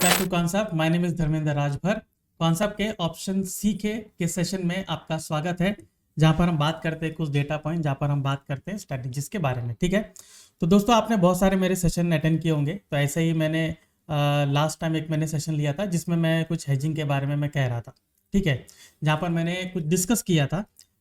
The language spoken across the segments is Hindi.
Back to concept. My name is Dharmendra Rajbhar. Concept के ऑप्शन सी के सेशन में आपका स्वागत है, जहां पर हम बात करते हैं कुछ डेटा पॉइंट, जहां पर हम बात करते हैं स्ट्रेटजीज के बारे में। ठीक है, तो दोस्तों आपने बहुत सारे मेरे सेशन अटेंड किए होंगे। तो ऐसे ही मैंने लास्ट टाइम एक मैंने सेशन लिया था जिसमें मैं कुछ हेजिंग के बारे में मैं कह रहा था। ठीक है, जहाँ पर मैंने कुछ डिस्कस किया था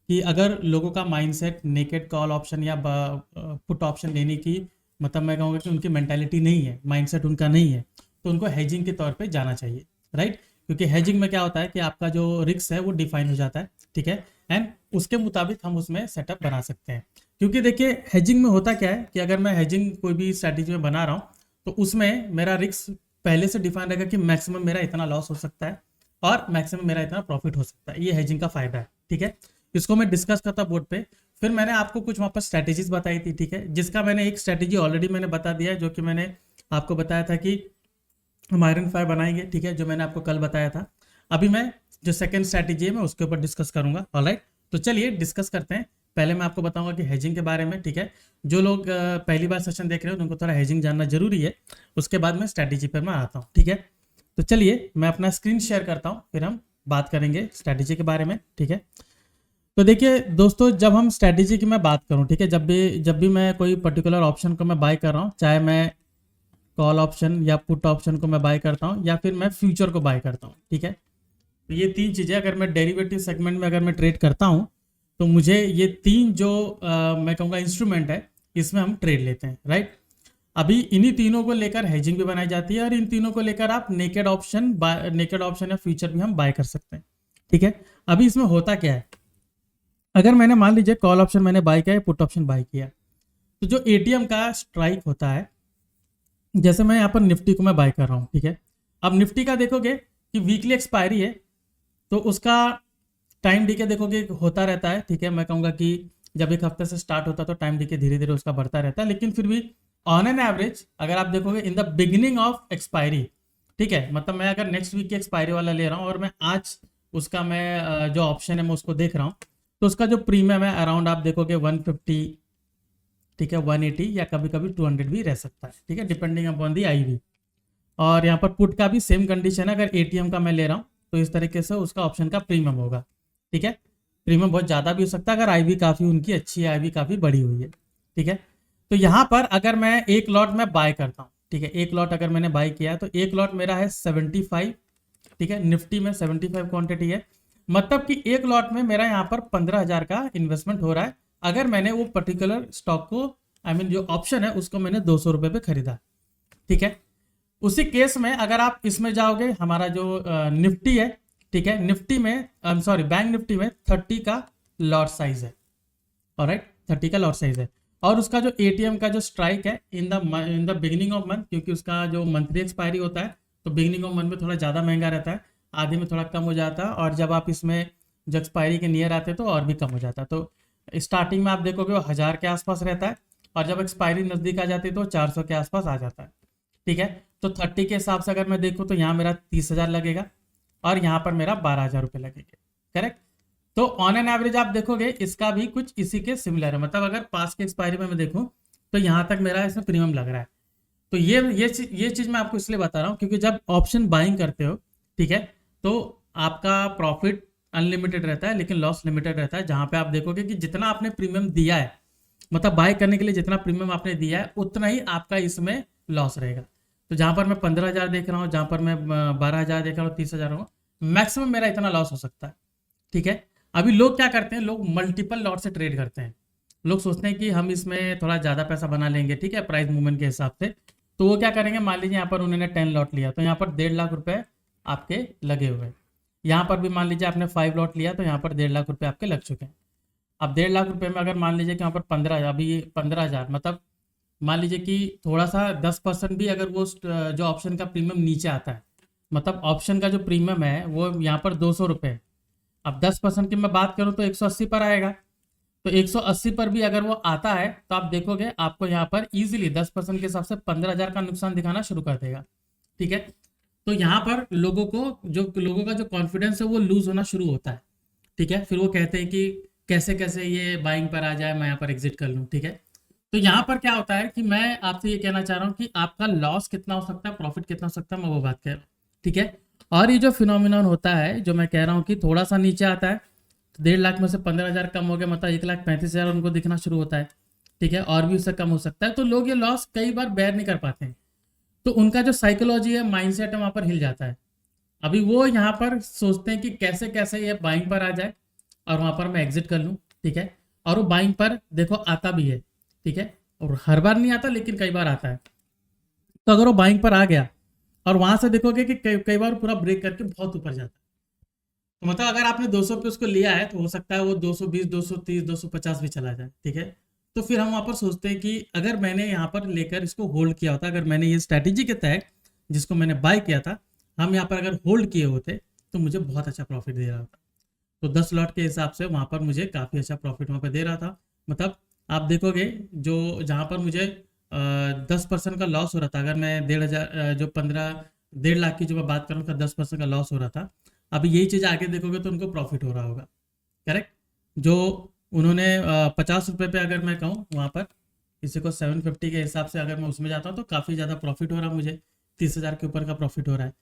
कि अगर लोगों का माइंडसेट नेकेड कॉल ऑप्शन या पुट ऑप्शन लेने की, मतलब मैं कहूँगा कि उनकी मेंटालिटी नहीं है, माइंडसेट उनका नहीं है, तो उनको हेजिंग के तौर पे जाना चाहिए, राइट। क्योंकि हेजिंग में क्या होता है कि आपका जो रिस्क है वो डिफाइन हो जाता है, ठीक है, एंड उसके मुताबिक हम उसमें सेटअप बना सकते हैं। क्योंकि देखिए हेजिंग में होता क्या है कि अगर मैं हेजिंग कोई भी स्ट्रैटेजी में बना रहा हूँ तो उसमें मेरा रिस्क पहले से डिफाइन रहेगा कि मैक्सिमम मेरा इतना लॉस हो सकता है और मैक्सिमम मेरा इतना प्रॉफिट हो सकता है। ये हेजिंग का फायदा है, ठीक है। इसको मैं डिस्कस करता बोर्ड पे, फिर मैंने आपको कुछ वहाँ पर स्ट्रैटेजीज बताई थी, ठीक है, जिसका मैंने एक स्ट्रैटेजी ऑलरेडी मैंने बता दिया है, जो कि मैंने आपको बताया था कि हम आयरन फाइव बनाएंगे, ठीक है, जो मैंने आपको कल बताया था। अभी मैं जो सेकंड स्ट्रैटेजी है मैं उसके ऊपर डिस्कस करूंगा। ऑलराइट, तो चलिए डिस्कस करते हैं। पहले मैं आपको बताऊंगा कि हेजिंग के बारे में, ठीक है। जो लोग पहली बार सेशन देख रहे हो उनको थोड़ा हेजिंग जानना जरूरी है, उसके बाद मैं स्ट्रैटेजी पर मैं आता हूँ, ठीक है। तो चलिए मैं अपना स्क्रीन शेयर करता हूँ, फिर हम बात करेंगे स्ट्रैटेजी के बारे में, ठीक है। तो देखिए दोस्तों, जब हम स्ट्रैटेजी की मैं बात करूं, ठीक है, जब भी मैं कोई पर्टिकुलर ऑप्शन को मैं बाय कर रहा हूं, चाहे मैं कॉल ऑप्शन या पुट ऑप्शन को मैं बाय करता हूं या फिर मैं फ्यूचर को बाय करता हूं, ठीक है। तो ये तीन चीज़ें अगर मैं डेरिवेटिव सेगमेंट में अगर मैं ट्रेड करता हूं तो मुझे ये तीन जो मैं कहूँगा इंस्ट्रूमेंट है, इसमें हम ट्रेड लेते हैं, राइट। अभी इन्हीं तीनों को लेकर हेजिंग भी बनाई जाती है और इन तीनों को लेकर आप नेकेड ऑप्शन या फ्यूचर भी हम बाय कर सकते हैं, ठीक है। अभी इसमें होता क्या है, अगर मैंने मान लीजिए कॉल ऑप्शन मैंने बाय किया, पुट ऑप्शन बाय किया, तो जो एटीएम का स्ट्राइक होता है, जैसे मैं यहाँ पर निफ्टी को मैं बाय कर रहा हूँ, ठीक है। अब निफ्टी का देखोगे कि वीकली एक्सपायरी है, तो उसका टाइम डीके देखोगे होता रहता है, ठीक है। मैं कहूँगा कि जब एक हफ्ते से स्टार्ट होता है तो टाइम डीके धीरे धीरे उसका बढ़ता रहता है, लेकिन फिर भी ऑन एन एवरेज अगर आप देखोगे in the beginning of expiry, ठीक है, मतलब मैं अगर नेक्स्ट वीक की एक्सपायरी वाला ले रहा हूँ और मैं आज उसका मैं जो ऑप्शन है मैं उसको देख रहा हूँ, तो उसका जो प्रीमियम है अराउंड आप देखोगे 150, ठीक है, 180 या कभी कभी 200 भी रह सकता है, ठीक है, डिपेंडिंग अपॉन दी आईवी। और यहाँ पर पुट का भी सेम कंडीशन है, अगर एटीएम का मैं ले रहा हूँ तो इस तरीके से उसका ऑप्शन का प्रीमियम होगा, ठीक है। प्रीमियम बहुत ज़्यादा भी हो सकता है अगर आईवी काफ़ी उनकी अच्छी है, आईवी काफ़ी बड़ी हुई है, ठीक है। तो यहाँ पर अगर मैं एक लॉट में बाय करता हूँ, ठीक है, एक लॉट अगर मैंने बाय किया तो एक लॉट मेरा है 75, ठीक है, निफ्टी में 75 क्वांटिटी है, मतलब कि एक लॉट में मेरा यहाँ पर 15,000 का इन्वेस्टमेंट हो रहा है, अगर मैंने वो पर्टिकुलर स्टॉक को जो ऑप्शन है उसको मैंने 200 रुपये पे खरीदा, ठीक है। उसी केस में अगर आप इसमें जाओगे, हमारा जो निफ्टी है, ठीक है, निफ्टी में सॉरी बैंक निफ्टी में 30 का लॉट साइज है, ऑलराइट, 30 का लॉट साइज है। और उसका जो एटीएम का जो स्ट्राइक है in the beginning of month, क्योंकि उसका जो मंथली एक्सपायरी होता है तो बिगिनिंग ऑफ मंथ में थोड़ा ज़्यादा महंगा रहता है, आधे में थोड़ा कम हो जाता है, और जब आप इसमें जो एक्सपायरी के नियर आते हैं तो और भी कम हो जाता है। तो स्टार्टिंग में आप देखोगे वो 1000 के आसपास रहता है, और जब एक्सपायरी नज़दीक आ जाती है तो 400 के आसपास आ जाता है, ठीक है। तो 30 के हिसाब से अगर मैं देखूँ तो यहाँ मेरा 30,000 लगेगा और यहाँ पर मेरा 12,000 रुपये लगेंगे, करेक्ट। तो ऑन एन एवरेज आप देखोगे इसका भी कुछ इसी के सिमिलर है, मतलब अगर पास के एक्सपायरी में मैं देखूँ तो यहाँ तक मेरा इसमें प्रीमियम लग रहा है। तो ये चीज़ मैं आपको इसलिए बता रहा हूँ क्योंकि जब ऑप्शन बाइंग करते हो, ठीक है, तो आपका प्रॉफिट अनलिमिटेड रहता है लेकिन लॉस लिमिटेड रहता है, जहाँ पे आप देखोगे कि जितना आपने प्रीमियम दिया है, मतलब बाय करने के लिए जितना प्रीमियम आपने दिया है उतना ही आपका इसमें लॉस रहेगा। तो जहाँ पर मैं 15,000 देख रहा हूँ, जहाँ पर मैं 12,000 देख रहा हूँ, 30,000 हो, मैक्सिमम मेरा इतना लॉस हो सकता है, ठीक है। अभी लोग क्या करते हैं, लोग मल्टीपल लॉट से ट्रेड करते हैं। लोग सोचते हैं कि हम इसमें थोड़ा ज़्यादा पैसा बना लेंगे, ठीक है, प्राइस मूवमेंट के हिसाब से। तो वो क्या करेंगे, मान लीजिए यहाँ पर उन्होंने 10 लॉट लिया तो यहाँ पर 1.5 लाख रुपए आपके लगे हुए हैं। यहाँ पर भी मान लीजिए आपने 5 लॉट लिया तो यहाँ पर 1.5 लाख रुपए आपके लग चुके हैं। अब 1.5 लाख रुपए में अगर मान लीजिए कि यहाँ पर 15,000, अभी 15,000 मतलब मान लीजिए कि थोड़ा सा 10% भी अगर वो जो ऑप्शन का प्रीमियम नीचे आता है, मतलब ऑप्शन का जो प्रीमियम है वो यहाँ पर 200 रुपये है, अब 10% की मैं बात करूँ तो 180 पर आएगा। तो 180 पर भी अगर वो आता है तो आप देखोगे आपको यहाँ पर इजीली 10% के हिसाब से 15,000 का नुकसान दिखाना शुरू कर देगा, ठीक है। तो यहाँ पर लोगों का जो कॉन्फिडेंस है वो लूज होना शुरू होता है, ठीक है। फिर वो कहते हैं कि कैसे कैसे ये बाइंग पर आ जाए, मैं यहाँ पर एग्जिट कर लूँ, ठीक है। तो यहाँ पर क्या होता है कि मैं आपसे ये कहना चाह रहा हूँ कि आपका लॉस कितना हो सकता है, प्रॉफिट कितना हो सकता है, मैं वो बात कर रहा हूँ। ठीक है। और ये जो फिनोमिनन होता है, जो मैं कह रहा हूँ कि थोड़ा सा नीचे आता है तो 1.5 लाख में से 15,000 कम हो गया, मतलब 1,35,000 उनको दिखना शुरू होता है। ठीक है, और भी उससे कम हो सकता है। तो लोग ये लॉस कई बार बेयर नहीं कर पाते हैं, तो उनका जो साइकोलॉजी है, माइंडसेट है, वहाँ पर हिल जाता है। अभी वो यहाँ पर सोचते हैं कि कैसे कैसे ये बाइंग पर आ जाए और वहाँ पर मैं एग्जिट कर लूँ। ठीक है, और वो बाइंग पर देखो आता भी है। ठीक है, और हर बार नहीं आता लेकिन कई बार आता है। तो अगर वो बाइंग पर आ गया और वहां से देखोगे कि कई बार पूरा ब्रेक करके बहुत ऊपर जाता है। तो मतलब अगर आपने 200 पे उसको लिया है तो हो सकता है वो 220, 230, 250 भी चला जाए। ठीक है, तो फिर हम वहां पर सोचते हैं कि अगर मैंने यहाँ पर लेकर इसको होल्ड किया होता, अगर मैंने ये स्ट्रैटेजी के तहत जिसको मैंने बाय किया था, हम यहाँ पर अगर होल्ड किए होते तो मुझे बहुत अच्छा प्रॉफिट दे रहा होता। तो 10 लॉट के हिसाब से वहां पर मुझे काफ़ी अच्छा प्रॉफिट वहां पर दे रहा था। मतलब आप देखोगे जो जहां पर मुझे 10% का लॉस हो रहा था, अगर मैं 1,500 जो 1.5 लाख की जो मैं बात करूँ, 10% का लॉस हो रहा था। अभी यही चीज़ आगे देखोगे तो उनको प्रॉफिट हो रहा होगा। करेक्ट, जो उन्होंने 50 रुपये पे अगर मैं कहूँ वहाँ पर किसी को 750 के हिसाब से अगर मैं उसमें जाता हूँ तो काफ़ी ज़्यादा प्रॉफिट हो रहा है मुझे, 30,000 के ऊपर का प्रॉफिट हो रहा है।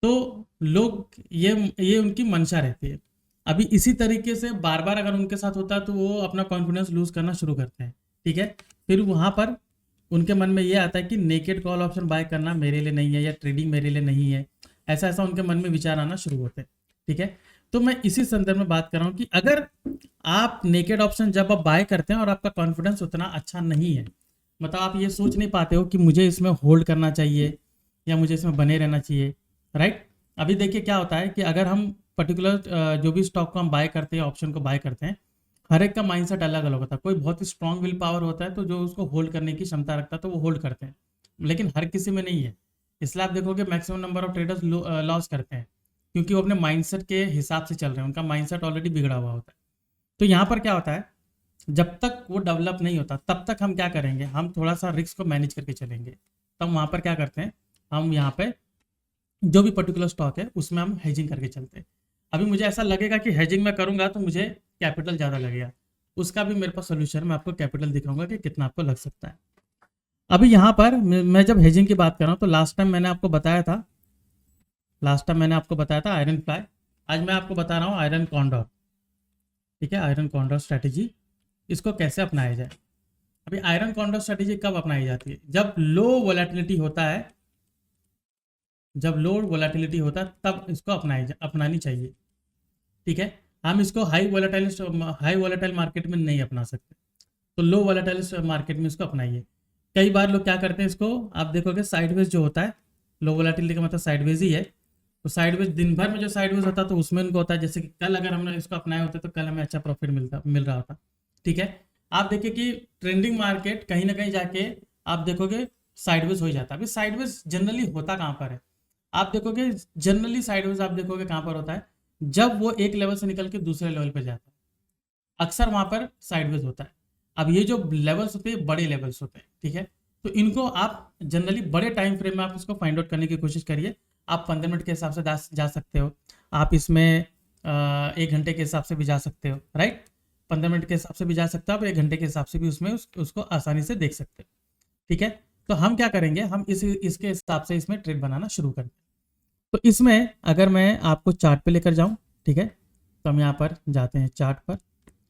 तो लोग ये उनकी मंशा रहती है। अभी इसी तरीके से बार बार अगर उनके साथ होता है तो वो अपना कॉन्फिडेंस लूज करना शुरू करते हैं। ठीक है, फिर वहाँ पर उनके मन में ये आता है कि नेकेड कॉल ऑप्शन बाय करना मेरे लिए नहीं है, या ट्रेडिंग मेरे लिए नहीं है। ऐसा ऐसा उनके मन में विचार आना शुरू होते हैं। ठीक है, तो मैं इसी संदर्भ में बात कर रहा हूँ कि अगर आप नेकेड ऑप्शन जब आप बाय करते हैं और आपका कॉन्फिडेंस उतना अच्छा नहीं है, मतलब आप ये सोच नहीं पाते हो कि मुझे इसमें होल्ड करना चाहिए या मुझे इसमें बने रहना चाहिए। राइट, अभी देखिए क्या होता है कि अगर हम पर्टिकुलर जो भी स्टॉक को हम बाय करते हैं, ऑप्शन को बाय करते हैं, हर एक का माइंडसेट अलग अलग होता है। कोई बहुत ही स्ट्रांग विल पावर होता है तो जो उसको होल्ड करने की क्षमता रखता है तो वो होल्ड करते हैं, लेकिन हर किसी में नहीं है। इसलिए आप देखोगे maximum number of traders loss करते हैं, क्योंकि वो अपने माइंडसेट के हिसाब से चल रहे हैं, उनका माइंडसेट ऑलरेडी बिगड़ा हुआ होता है। तो यहाँ पर क्या होता है, जब तक वो डेवलप नहीं होता तब तक हम क्या करेंगे, हम थोड़ा सा रिस्क को मैनेज करके चलेंगे। तब वहाँ पर क्या करते हैं, हम यहाँ पे जो भी पर्टिकुलर स्टॉक है उसमें हम हेजिंग करके चलते हैं। अभी मुझे ऐसा लगेगा कि हेजिंग में करूंगा तो मुझे कैपिटल ज़्यादा लगेगा, उसका भी मेरे पास सोल्यूशन, मैं आपको कैपिटल दिखाऊंगा कि कितना आपको लग सकता है। अभी यहाँ पर मैं जब हेजिंग की बात कर रहा हूँ तो लास्ट टाइम मैंने आपको बताया था आयरन फ्लाई। आज मैं आपको बता रहा हूँ आयरन कॉन्डोर। ठीक है, आयरन कॉन्डोर स्ट्रैटेजी, इसको कैसे अपनाया जाए। अभी आयरन कॉन्डोर स्ट्रैटेजी कब अपनाई जाती है, जब लो वोलेटिलिटी होता है, जब लो वोलेटिलिटी होता है तब इसको अपनानी चाहिए। ठीक है, हम इसको हाई वोलेटाइल मार्केट में नहीं अपना सकते, तो लो वोलेटाइल मार्केट में इसको अपनाइए। कई बार लोग क्या करते हैं, इसको आप देखोगे साइडवेज जो होता है, लो वोलेटिलिटी का मतलब साइडवेज ही है। तो साइडवेज दिन भर में जो साइडवेज होता है तो उसमें उनको होता है, जैसे कि कल अगर हमने इसको अपनाए होते तो कल हमें अच्छा प्रॉफिट मिल रहा होता। ठीक है, आप देखिए कि ट्रेंडिंग मार्केट कहीं ना कहीं जाके आप देखोगे साइडवेज हो ही जाता है। अभी साइडवेज जनरली होता कहाँ पर है, आप देखोगे जनरली साइडवेज आप देखोगे कहाँ पर होता है, जब वो एक लेवल से निकल के दूसरे लेवल पर जाता है, अक्सर वहां पर साइडवेज होता है। अब ये जो लेवल्स होते हैं बड़े लेवल्स होते हैं। ठीक है, तो इनको आप जनरली बड़े टाइम फ्रेम में आप इसको फाइंड आउट करने की कोशिश करिए। आप 15 मिनट के हिसाब से जा सकते हो, आप इसमें 1 घंटे के हिसाब से भी जा सकते हो। राइट, 15 मिनट के हिसाब से भी जा सकते हो, आप 1 घंटे के हिसाब से भी उसमें उसको आसानी से देख सकते हो। ठीक है, तो हम क्या करेंगे, हम इसके हिसाब से इसमें ट्रेड बनाना शुरू करें। तो इसमें अगर मैं आपको चार्ट पे लेकर जाऊं, ठीक है, तो हम यहाँ पर जाते हैं चार्ट पर,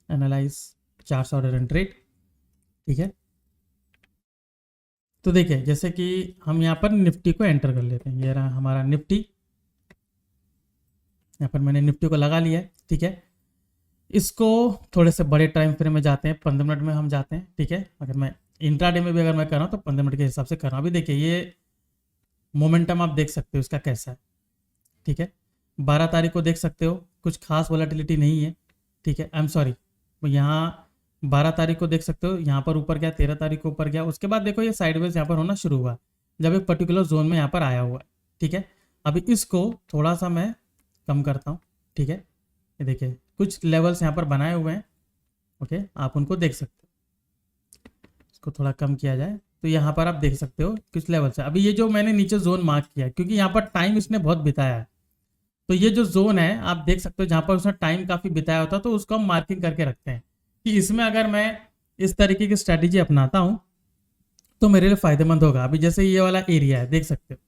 analyse charts order and trade. ठीक है, तो देखिए जैसे कि हम यहाँ पर निफ्टी को एंटर कर लेते हैं, ये रहा हमारा निफ्टी, यहाँ पर मैंने निफ्टी को लगा लिया है। ठीक है, इसको थोड़े से बड़े टाइम फ्रेम में जाते हैं, 15 मिनट में हम जाते हैं। ठीक है, अगर मैं इंट्राडे में भी अगर मैं कर रहा हूँ तो 15 मिनट के हिसाब से कर रहा हूँ। अभी देखिए ये मोमेंटम आप देख सकते हो इसका कैसा है। ठीक है, 12 तारीख को देख सकते हो, कुछ खास वोलेटिलिटी नहीं है। ठीक है, आई एम सॉरी, यहाँ 12 तारीख को देख सकते हो, यहाँ पर ऊपर गया, 13 तारीख को ऊपर गया, उसके बाद देखो ये साइडवेज यहाँ पर होना शुरू हुआ जब एक पर्टिकुलर जोन में यहाँ पर आया हुआ है। ठीक है, अभी इसको थोड़ा सा मैं कम करता हूँ। ठीक है, ये देखिए कुछ लेवल्स यहाँ पर बनाए हुए हैं। ओके, आप उनको देख सकते हो, इसको थोड़ा कम किया जाए तो यहाँ पर आप देख सकते हो किस लेवल से। अभी ये जो मैंने नीचे जोन मार्क किया है, क्योंकि यहाँ पर टाइम इसने बहुत बिताया है, तो ये जो जोन है आप देख सकते हो जहाँ पर उसने टाइम काफ़ी बिताया होता है, तो उसको हम मार्किंग करके रखते हैं कि इसमें अगर मैं इस तरीके की स्ट्रैटेजी अपनाता हूँ तो मेरे लिए फ़ायदेमंद होगा। अभी जैसे ये वाला एरिया है, देख सकते हो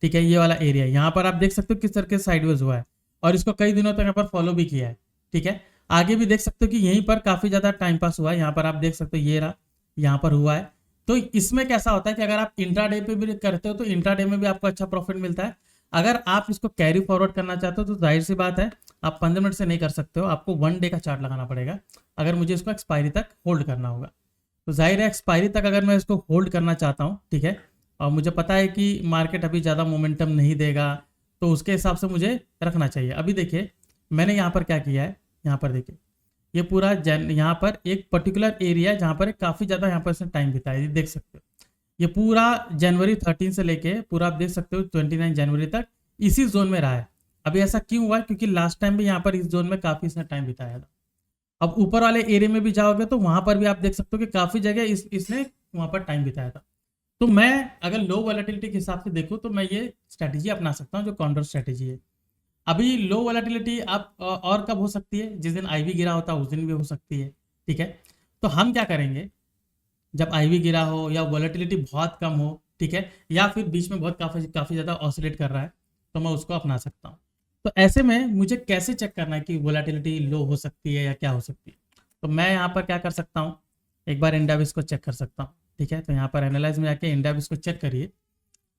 ठीक है, ये वाला एरिया यहाँ पर आप देख सकते हो किस तरह के साइडवेज हुआ है और इसको कई दिनों तक यहाँ पर फॉलो भी किया है। ठीक है, आगे भी देख सकते हो कि यहीं पर काफी ज्यादा टाइम पास हुआ है। यहाँ पर आप देख सकते हो ये रहा, यहाँ पर हुआ है। तो इसमें कैसा होता है कि अगर आप इंट्राडे पे भी करते हो तो इंट्राडे में भी आपको अच्छा प्रॉफिट मिलता है। अगर आप इसको कैरी फॉरवर्ड करना चाहते हो तो जाहिर सी बात है आप 15 मिनट से नहीं कर सकते हो, आपको 1 डे का चार्ट लगाना पड़ेगा अगर मुझे इसको एक्सपायरी तक होल्ड करना होगा। तो जाहिर है एक्सपायरी तक अगर मैं इसको होल्ड करना चाहता हूँ, ठीक है, और मुझे पता है कि मार्केट अभी ज़्यादा मोमेंटम नहीं देगा तो उसके हिसाब से मुझे रखना चाहिए। अभी देखिए मैंने यहाँ पर क्या किया है, यहाँ पर देखिए ये पूरा यहाँ पर एक पर्टिकुलर एरिया जहाँ पर काफ़ी ज़्यादा यहाँ पर इसने टाइम बिताया, ये देख सकते हो। ये पूरा जनवरी 13 से लेके पूरा आप देख सकते हो 29 जनवरी तक इसी जोन में रहा है। अभी ऐसा क्यों हुआ, क्योंकि लास्ट टाइम भी यहाँ पर इस जोन में काफ़ी इसने टाइम बिताया था। अब ऊपर वाले एरिया में भी जाओगे तो वहां पर भी आप देख सकते हो कि काफ़ी जगह इसने वहां पर टाइम बिताया था। तो मैं अगर लो वॉलेटिलिटी के हिसाब से देखूँ तो मैं ये स्ट्रैटेजी अपना सकता हूँ जो कॉन्डोर स्ट्रैटेजी है। अभी लो वॉलेटिलिटी आप और कब हो सकती है, जिस दिन आईवी गिरा होता है उस दिन भी हो सकती है। ठीक है, तो हम क्या करेंगे, जब आईवी गिरा हो या वॉलेटिलिटी बहुत कम हो, ठीक है, या फिर बीच में बहुत काफ़ी ज़्यादा ऑसिलेट कर रहा है तो मैं उसको अपना सकता हूँ। तो ऐसे में मुझे कैसे चेक करना है कि वोलेटिलिटी लो हो सकती है या क्या हो सकती है, तो मैं यहाँ पर क्या कर सकता हूँ, एक बार इंडाविक्स को चेक कर सकता हूँ। ठीक है, तो यहाँ पर एनालाइज में जाके इंडाविक्स को चेक करिए।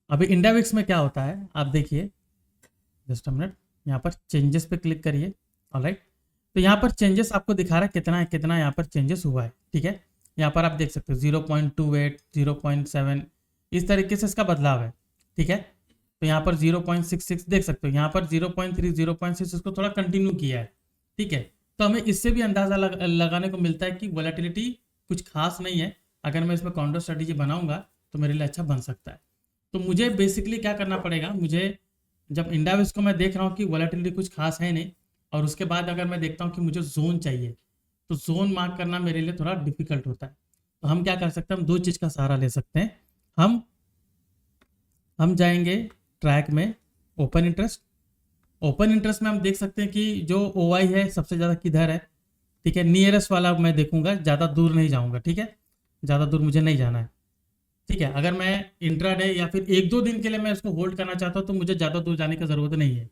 अभी इंडाविक्स में क्या होता है आप देखिए, जस्ट अ मिनट, यहाँ पर चेंजेस पे क्लिक करिए। ऑलराइट, तो यहाँ पर चेंजेस आपको दिखा रहा है कितना यहाँ पर चेंजेस हुआ है। ठीक है, यहाँ पर आप देख सकते हो 0.28, 0.7 इस तरीके से इसका बदलाव है। ठीक है, तो यहाँ पर 0.66 देख सकते हो, यहाँ पर 0.3, 0.6 इसको थोड़ा कंटिन्यू किया है। ठीक है, तो हमें इससे भी अंदाजा लगाने को मिलता है कि वोलेटिलिटी कुछ खास नहीं है। अगर मैं इसमें काउंटर स्ट्रेटेजी बनाऊंगा तो मेरे लिए अच्छा बन सकता है। तो मुझे बेसिकली क्या करना पड़ेगा, मुझे जब इंडाविक्स को मैं देख रहा हूँ कि वोलेटिलिटी कुछ खास है नहीं, और उसके बाद अगर मैं देखता हूँ कि मुझे जोन चाहिए तो जोन मार्क करना मेरे लिए थोड़ा डिफिकल्ट होता है। तो हम क्या कर सकते हैं, हम दो चीज़ का सहारा ले सकते हैं। हम जाएंगे ट्रैक में ओपन इंटरेस्ट। ओपन इंटरेस्ट में हम देख सकते हैं कि जो OI है सबसे ज़्यादा किधर है। ठीक है, नियरेस्ट वाला मैं देखूंगा, ज़्यादा दूर नहीं जाऊंगा। ठीक है, ज़्यादा दूर मुझे नहीं जाना है। ठीक है, अगर मैं इंट्राडे या फिर 1-2 दिन के लिए मैं इसको होल्ड करना चाहता हूँ तो मुझे ज़्यादा दूर जाने की ज़रूरत नहीं है।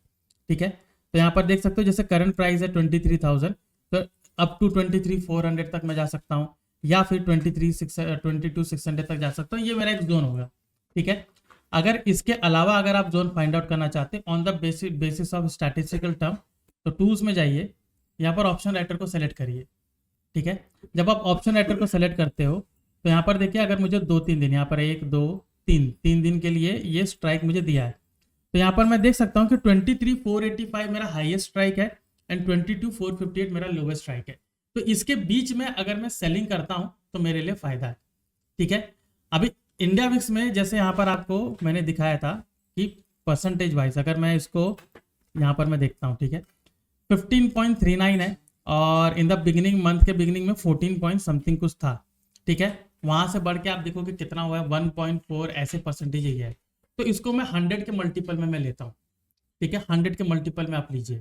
ठीक है, तो यहाँ पर देख सकते हो जैसे करंट प्राइस है 23,000, तो अप टू 23,400 तक मैं जा सकता हूँ, या फिर 22,600 तक जा सकता हूँ। ये मेरा एक जोन होगा। ठीक है, अगर इसके अलावा अगर आप जोन फाइंड आउट करना चाहते हैं on the basis of statistical term, तो टूल्स में जाइए, यहाँ पर ऑप्शन राइटर को सेलेक्ट करिए। ठीक है, जब आप ऑप्शन राइटर को सेलेक्ट करते हो तो यहाँ पर देखिए अगर मुझे 2-3 दिन, यहाँ पर 1-2-3 दिन के लिए ये स्ट्राइक मुझे दिया है, तो यहाँ पर मैं देख सकता हूँ कि 23,485 मेरा हाईएस्ट स्ट्राइक है एंड 22,458 मेरा लोवेस्ट स्ट्राइक है। तो इसके बीच में अगर मैं सेलिंग करता हूँ तो मेरे लिए फायदा है। ठीक है, अभी इंडिया विक्स में जैसे यहाँ पर आपको मैंने दिखाया था कि परसेंटेज वाइज अगर मैं इसको यहाँ पर मैं देखता हूँ, ठीक है, 15.39 है, और इन द बिगिनिंग, मंथ के बिगिनिंग में 14 पॉइंट समथिंग कुछ था। ठीक है, वहां से बढ़ के आप देखोगे कितना हुआ है, 1.4 ऐसे परसेंटेज ही है। तो इसको मैं 100 के मल्टीपल में मैं लेता हूँ। ठीक है, 100 के मल्टीपल में आप लीजिए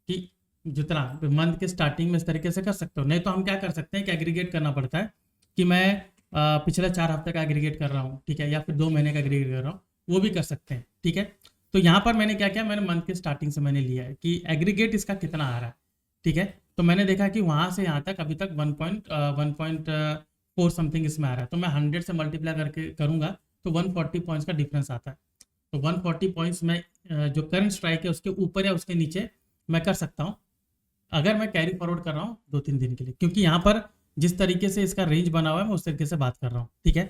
कि जितना मंथ के स्टार्टिंग में इस तरीके से कर सकते हो। नहीं तो हम क्या कर सकते हैं कि एग्रीगेट करना पड़ता है कि मैं पिछले 4 हफ्ते का एग्रीगेट कर रहा हूँ, ठीक है, या फिर 2 महीने का एग्रीगेट कर रहा हूँ, वो भी कर सकते हैं। ठीक है, तो यहाँ पर मैंने क्या किया, मैंने मंथ के स्टार्टिंग से मैंने लिया है कि एग्रीगेट इसका कितना आ रहा है। ठीक है, तो मैंने देखा कि वहाँ से यहाँ तक अभी तक 1.4 समथिंग इसमें आ रहा है। तो मैं 100 से मल्टीप्लाई करके करूँगा तो 140 पॉइंट्स का डिफरेंस आता है। तो 140 पॉइंट्स में जो करंट स्ट्राइक है उसके ऊपर या उसके नीचे मैं कर सकता हूँ अगर मैं कैरी फॉरवर्ड कर रहा हूँ 2-3 दिन के लिए, क्योंकि यहाँ पर जिस तरीके से इसका रेंज बना हुआ है मैं उस तरीके से बात कर रहा हूँ। ठीक है,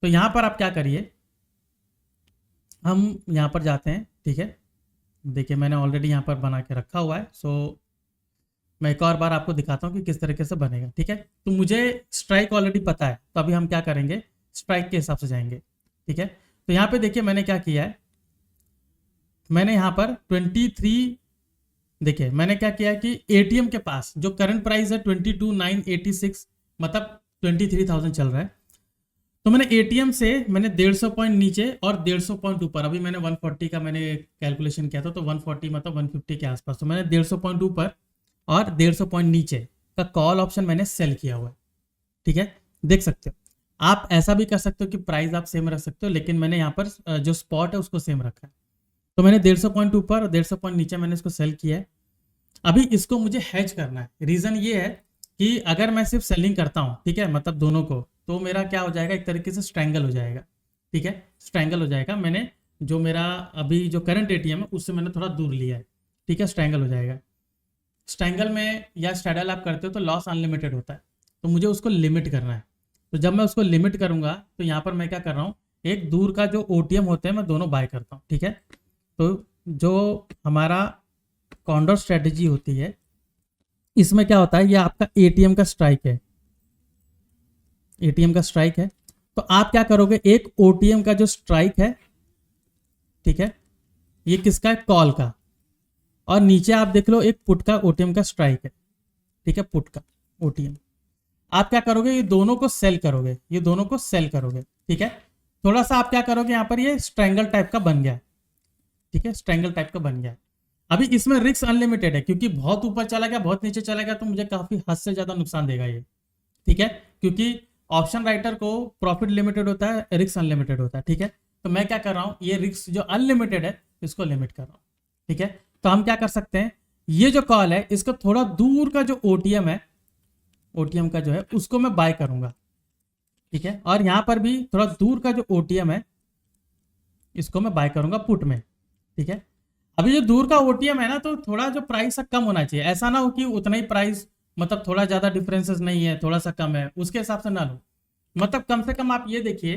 तो यहाँ पर आप क्या करिए, हम यहाँ पर जाते हैं। ठीक है, देखिए मैंने ऑलरेडी यहाँ पर बना के रखा हुआ है, सो मैं एक और बार आपको दिखाता हूँ कि किस तरीके से बनेगा। ठीक है, तो मुझे स्ट्राइक ऑलरेडी पता है, तो अभी हम क्या करेंगे, स्ट्राइक के हिसाब से जाएंगे। ठीक है, तो यहाँ पे देखिए मैंने क्या किया है, मैंने यहाँ पर 23, देखिए मैंने क्या किया कि एटीएम के पास जो करंट प्राइस है 22,986, मतलब 23,000 चल रहा है, तो मैंने एटीएम से मैंने 150 पॉइंट नीचे और 150 पॉइंट ऊपर, अभी मैंने 140 का मैंने कैलकुलेशन किया था, तो 140 मतलब 150 के आसपास, तो मैंने 150 पॉइंट ऊपर और 150 पॉइंट नीचे का कॉल ऑप्शन मैंने सेल किया हुआ है। ठीक है, देख सकते हो, आप ऐसा भी कर सकते हो कि प्राइस आप सेम रख सकते हो, लेकिन मैंने यहाँ पर जो स्पॉट है उसको सेम रखा है। तो मैंने 150 पॉइंट ऊपर और 150 पॉइंट नीचे मैंने इसको सेल किया है। अभी इसको मुझे हेज करना है। रीजन ये है कि अगर मैं सिर्फ सेलिंग करता हूँ, ठीक है, मतलब दोनों को, तो मेरा क्या हो जाएगा, एक तरीके से स्ट्रैंगल हो जाएगा, ठीक है, स्ट्रैंगल हो जाएगा। मैंने जो मेरा अभी जो करंट एटीएम है उससे मैंने थोड़ा दूर लिया है, ठीक है, स्ट्रैंगल हो जाएगा। स्ट्रैंगल में या स्ट्रैडल आप करते हो तो लॉस अनलिमिटेड होता है, तो मुझे उसको लिमिट करना है। तो जब मैं उसको लिमिट करूंगा तो यहाँ पर मैं क्या कर रहा हूँ, एक दूर का जो ओटीएम होते हैं मैं दोनों बाय करता हूँ, ठीक है। तो जो हमारा कॉन्डोर स्ट्रेटेजी होती है, इसमें क्या होता है, ये आपका एटीएम का स्ट्राइक है, एटीएम का स्ट्राइक है। तो आप क्या करोगे, एक ओटीएम का जो स्ट्राइक है, ठीक है, ये किसका है, कॉल का, और नीचे आप देख लो एक पुट का ओटीएम का स्ट्राइक है, ठीक है, पुट का ओटीएम। आप क्या करोगे, ये दोनों को सेल करोगे, ये दोनों को सेल करोगे, ठीक है। थोड़ा सा आप क्या करोगे, यहाँ पर ये स्ट्रैंगल टाइप का बन गया, ठीक है, स्ट्रैंगल टाइप का बन गया। अभी इसमें रिस्क अनलिमिटेड है, क्योंकि बहुत ऊपर चला गया, बहुत नीचे चला गया तो मुझे काफी हद से ज्यादा नुकसान देगा ये, ठीक है, क्योंकि ऑप्शन राइटर को प्रॉफिट लिमिटेड होता है, रिस्क अनलिमिटेड होता है, ठीक है। तो मैं क्या कर रहा हूँ, ये रिस्क जो अनलिमिटेड है इसको लिमिट कर रहा हूँ, ठीक है। तो हम क्या कर सकते हैं, ये जो कॉल है इसका थोड़ा दूर का जो ओटीएम है, ओटीएम का जो है उसको मैं बाय करूंगा, ठीक है, और यहां पर भी थोड़ा दूर का जो ओटीएम है इसको मैं बाय करूंगा पुट में, ठीक है। अभी जो दूर का ओटीएम है ना, तो थोड़ा जो प्राइस है कम होना चाहिए, ऐसा ना हो कि उतना ही प्राइस, मतलब थोड़ा ज्यादा डिफरेंसेस नहीं है, थोड़ा सा कम है, उसके हिसाब से ना लो। मतलब कम से कम आप ये देखिए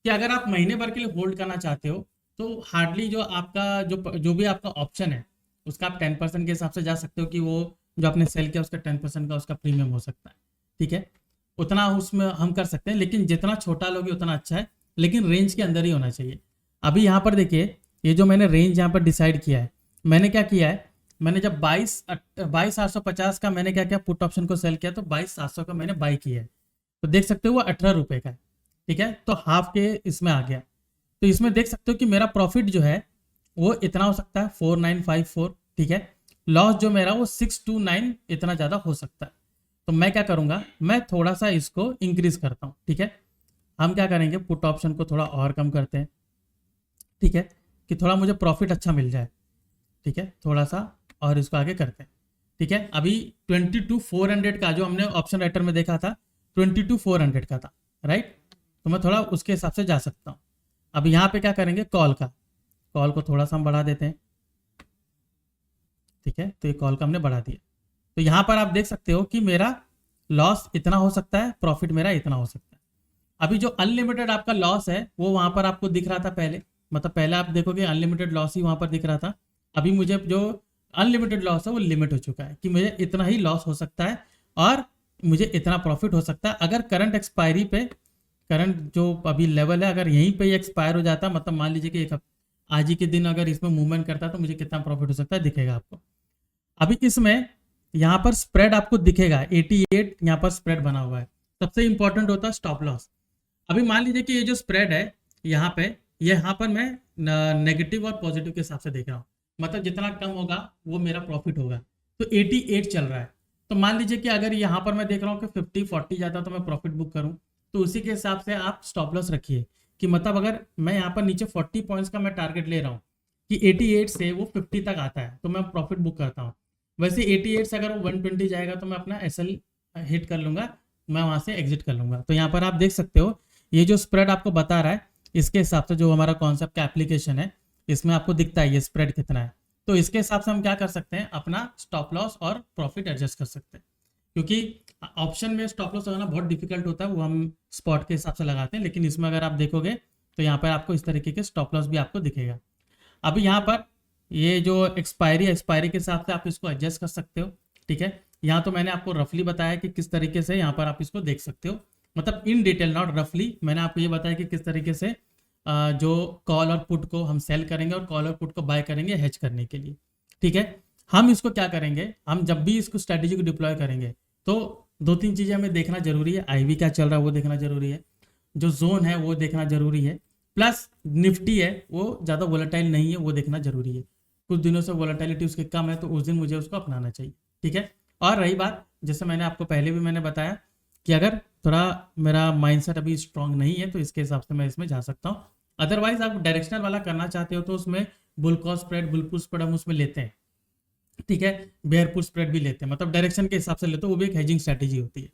कि अगर आप महीने भर के लिए होल्ड करना चाहते हो तो हार्डली जो आपका जो भी आपका ऑप्शन है उसका आप 10% के हिसाब से जा सकते हो, कि वो जो आपने सेल किया उसका 10% का उसका प्रीमियम हो सकता है, ठीक है, उतना उसमें हम कर सकते हैं। लेकिन जितना छोटा लोगे उतना अच्छा है, लेकिन रेंज के अंदर ही होना चाहिए। अभी यहाँ पर देखिए, ये जो मैंने रेंज यहाँ पर डिसाइड किया है, मैंने क्या किया है, मैंने जब 22,850 का मैंने क्या किया, पुट ऑप्शन को सेल किया, तो 22,700 का मैंने बाई किया है। तो देख सकते हो वो 18 रुपये का है, ठीक है, तो हाफ के इसमें आ गया। तो इसमें देख सकते हो कि मेरा प्रॉफिट जो है वो इतना हो सकता है 4954, ठीक है, लॉस जो मेरा वो 629 इतना ज़्यादा हो सकता है। तो मैं क्या करूँगा, मैं थोड़ा सा इसको इंक्रीज करता हूँ, ठीक है। हम क्या करेंगे, पुट ऑप्शन को थोड़ा और कम करते हैं, ठीक है, कि थोड़ा मुझे प्रॉफिट अच्छा मिल जाए, ठीक है, थोड़ा सा और इसको आगे करते हैं, ठीक है। अभी 22,400 का जो हमने ऑप्शन राइटर में देखा था 22,400 का था, राइट, तो मैं थोड़ा उसके हिसाब से जा सकता हूँ। अब यहाँ पे क्या करेंगे, कॉल को थोड़ा सा हम बढ़ा देते हैं, ठीक है, तो ये कॉल का हमने बढ़ा दिया। तो यहाँ पर आप देख सकते हो कि मेरा लॉस इतना हो सकता है, प्रॉफिट मेरा इतना हो सकता है। अभी जो अनलिमिटेड आपका लॉस है वो वहां पर आपको दिख रहा था पहले, मतलब पहले आप देखोगे अनलिमिटेड लॉस ही वहां पर दिख रहा था। अभी मुझे जो अनलिमिटेड लॉस है वो लिमिट हो चुका है कि मुझे इतना ही लॉस हो सकता है और मुझे इतना प्रॉफिट हो सकता है। अगर करंट एक्सपायरी पे, करंट जो अभी लेवल है अगर यहीं पे एक्सपायर हो जाता, मतलब मान लीजिए कि आज ही के दिन अगर इसमें मूवमेंट करता तो मुझे कितना प्रॉफिट हो सकता है दिखेगा आपको। अभी इसमें यहाँ पर स्प्रेड आपको दिखेगा 88, यहाँ पर स्प्रेड बना हुआ है। सबसे इंपॉर्टेंट होता है स्टॉप लॉस। अभी मान लीजिए कि ये जो स्प्रेड है यहाँ पे, यहाँ पर मैं नेगेटिव और पॉजिटिव के हिसाब से देख रहा हूँ, मतलब जितना कम होगा वो मेरा प्रॉफिट होगा। तो 88 चल रहा है, तो मान लीजिए कि अगर यहाँ पर मैं देख रहा हूँ कि 50-40 जाता तो मैं प्रॉफिट बुक करूँ, तो उसी के हिसाब से आप स्टॉप लॉस रखिए कि मतलब अगर मैं यहाँ पर नीचे 40 पॉइंट्स का मैं टारगेट ले रहा हूँ कि 88 से वो 50 तक आता है तो मैं प्रॉफिट बुक करता हूँ। वैसे 88 से अगर वो 120 जाएगा तो मैं अपना एसएल हिट कर लूंगा, मैं वहाँ से एग्जिट कर लूंगा। तो यहाँ पर आप देख सकते हो ये जो स्प्रेड आपको बता रहा है इसके हिसाब से जो हमारा कॉन्सेप्ट का एप्लीकेशन है इसमें आपको दिखता है ये स्प्रेड कितना है। तो इसके हिसाब से हम क्या कर सकते हैं, अपना स्टॉप लॉस और प्रॉफिट एडजस्ट कर सकते हैं, क्योंकि ऑप्शन में स्टॉप लॉस लगाना बहुत डिफिकल्ट होता है, वो हम स्पॉट के हिसाब से लगाते हैं। लेकिन इसमें अगर आप देखोगे तो यहाँ पर आपको इस तरीके के स्टॉप लॉस भी आपको दिखेगा। अभी यहाँ पर ये जो एक्सपायरी के हिसाब से आप इसको एडजस्ट कर सकते हो, ठीक है। यहाँ तो मैंने आपको रफली बताया कि किस तरीके से यहाँ पर आप इसको देख सकते हो, मतलब इन डिटेल नॉट रफली। मैंने आपको ये बताया कि किस तरीके से जो कॉल और पुट को हम सेल करेंगे और कॉल और पुट को बाय करेंगे हेज करने के लिए, ठीक है। हम इसको क्या करेंगे, हम जब भी इसको स्ट्रेटेजी को डिप्लॉय करेंगे तो 2-3 चीज़ें हमें देखना जरूरी है। आईवी क्या चल रहा है वो देखना जरूरी है, जो जोन है वो देखना जरूरी है, प्लस निफ्टी है वो ज़्यादा वोलेटाइल नहीं है वो देखना जरूरी है। कुछ दिनों से वोलेटिलिटी उसके कम है तो उस दिन मुझे उसको अपनाना चाहिए, ठीक है। और रही बात, जैसे मैंने आपको पहले भी मैंने बताया कि अगर थोड़ा मेरा माइंडसेट अभी स्ट्रांग नहीं है तो इसके हिसाब से मैं इसमें जा सकता हूँ अदरवाइज आप डायरेक्शनल वाला करना चाहते हो तो उसमें bull call spread, bull put spread हम उसमें लेते हैं, ठीक है, बेयर पुट स्प्रेड भी लेते हैं, मतलब डायरेक्शन के हिसाब से लेते हो, वो भी एक हेजिंग स्ट्रैटेजी होती है।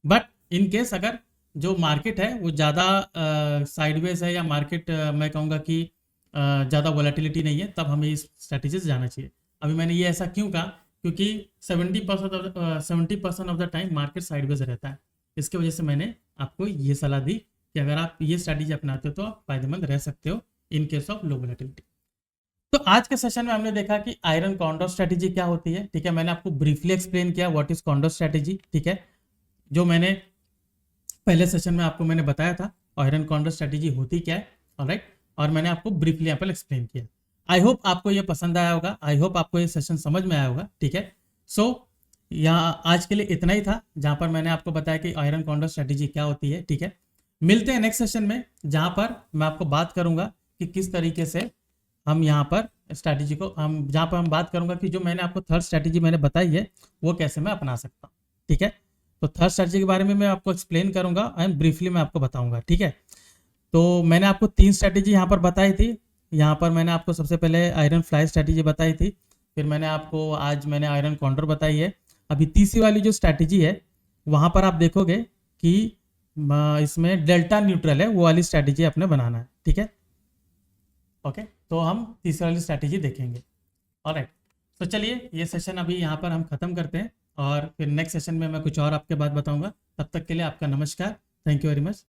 बट इन केस अगर जो मार्केट है वो ज़्यादा साइडवेज है या मार्केट मैं कहूँगा कि ज़्यादा वॉलेटिलिटी नहीं है, तब हमें इस स्ट्रैटेजी से जाना चाहिए। अभी मैंने ये ऐसा क्यों कहा, क्योंकि 70% of the time market sideways रहता है, इसके वजह से मैंने आपको ये सलाह दी कि अगर आप ये स्ट्रैटेजी अपनाते हो तो आप फायदेमंद रह सकते हो in case of low volatility. तो आज के सेशन में हमने देखा कि आयरन कॉन्डोर स्ट्रैटेजी क्या होती है, ठीक है, मैंने आपको ब्रीफली एक्सप्लेन किया व्हाट इज कॉन्डोर स्ट्रैटेजी, ठीक है, जो मैंने पहले सेशन में आपको मैंने बताया था आयरन कॉन्डोर स्ट्रैटेजी होती क्या है, ऑलराइट, और मैंने आपको ब्रीफली यहाँ पर एक्सप्लेन किया। आई होप आपको ये पसंद आया होगा, आई होप आपको ये सेशन समझ में आया होगा, ठीक है। सो यहाँ आज के लिए इतना ही था, जहाँ पर मैंने आपको बताया कि आयरन कॉन्डोर स्ट्रैटेजी क्या होती है, ठीक है। मिलते हैं नेक्स्ट सेशन में, जहाँ पर मैं आपको बात करूंगा कि किस तरीके से हम यहाँ पर स्ट्रैटेजी को हम जहाँ पर हम बात करूंगा कि जो मैंने आपको थर्ड स्ट्रैटेजी मैंने बताई है वो कैसे मैं अपना सकता हूँ, ठीक है। तो थर्ड स्ट्रैटेजी के बारे में मैं आपको एक्सप्लेन करूंगा एंड ब्रीफली मैं आपको बताऊंगा, ठीक है। तो मैंने आपको 3 स्ट्रैटेजी यहाँ पर बताई थी। यहाँ पर मैंने आपको सबसे पहले आयरन फ्लाई स्ट्रैटेजी बताई थी, फिर मैंने आपको आज मैंने आयरन कॉन्डोर बताई है। अभी तीसरी वाली जो स्ट्रैटेजी है वहाँ पर आप देखोगे कि इसमें डेल्टा न्यूट्रल है, वो वाली स्ट्रैटेजी अपने बनाना है, ठीक है। ओके, तो हम तीसरी वाली स्ट्रैटेजी देखेंगे, ऑलराइट। तो चलिए ये सेशन अभी यहाँ पर हम खत्म करते हैं और फिर नेक्स्ट सेशन में मैं कुछ और आपके बात बताऊंगा। तब तक के लिए आपका नमस्कार, थैंक यू वेरी मच।